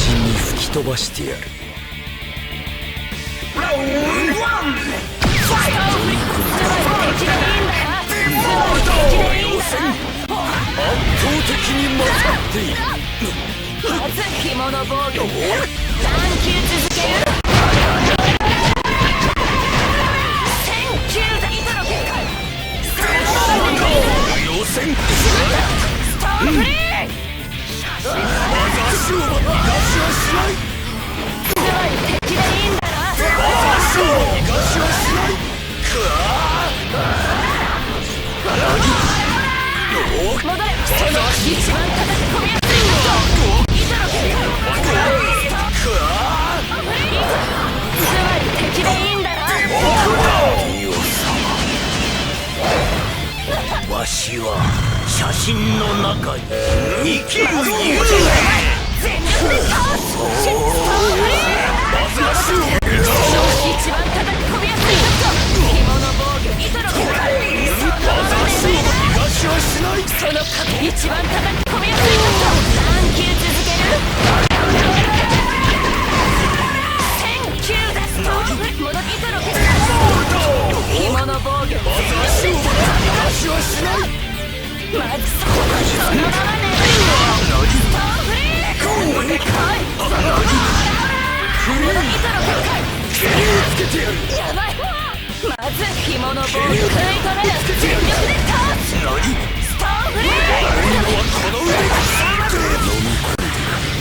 ちに吹き飛ばしてやる。ラウンド1ファイト。圧倒的に勝っている。まず紐の防御何球続ける。1000球だ。糸の結界予選ストーンフリー。まず足を逃がしはしない。つまり敵でいいんだな。まず足を逃がしはしない。戻れ。一番叩き込みやすい糸の結界つまり敵でいいんだな。わしは写真の中に生きる幽霊。全力で倒す。一番叩き込みやすい紐の防御糸の結界その角一番叩き込みやすい何球続ける。1000球だ。ストーンフリー。戻って糸の結界紐の防御まずそのままね。ストーンフリー。でかい。戻って糸の結界やばい。まず紐の防御食い止める。全力で倒す。ストーンフリー。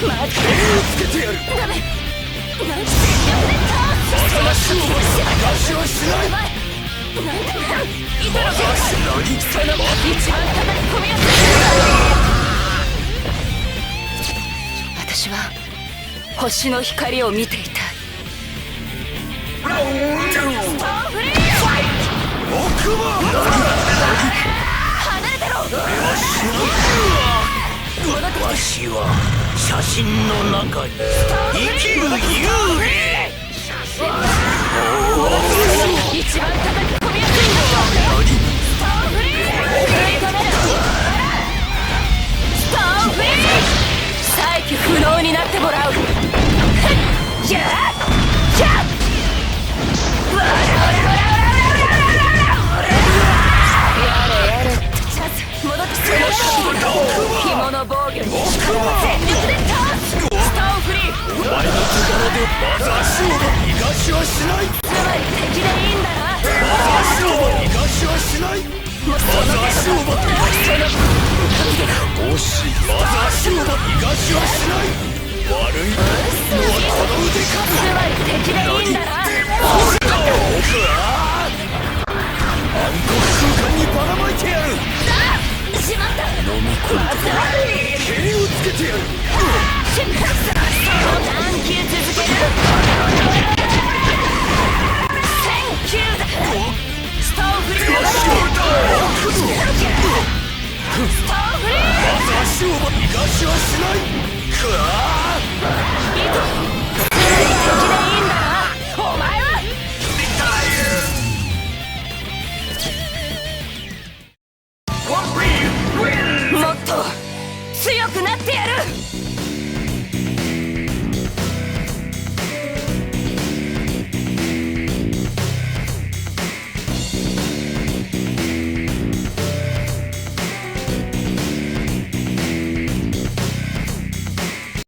まずダメ。全力で倒す。やばい。糸の結界その一番叩き込みやすい。私は星の光を見ていたい。ストーンフリー。離れてろ。わしは写真の中に生きる幽霊。一番叩き込みやすいんだ。ストーンフリー。食い止める。ストーンフリー。再起不能になってもらう。やっ戻ってきて紐の防御に全力で倒す。ストーンフリー。お前の手柄でまず足を逃がしはしない。つまり敵でいいんだな。まず足を逃がしはしない。まず足を逃がし惜しい。まず足を逃がしはしない。悪い。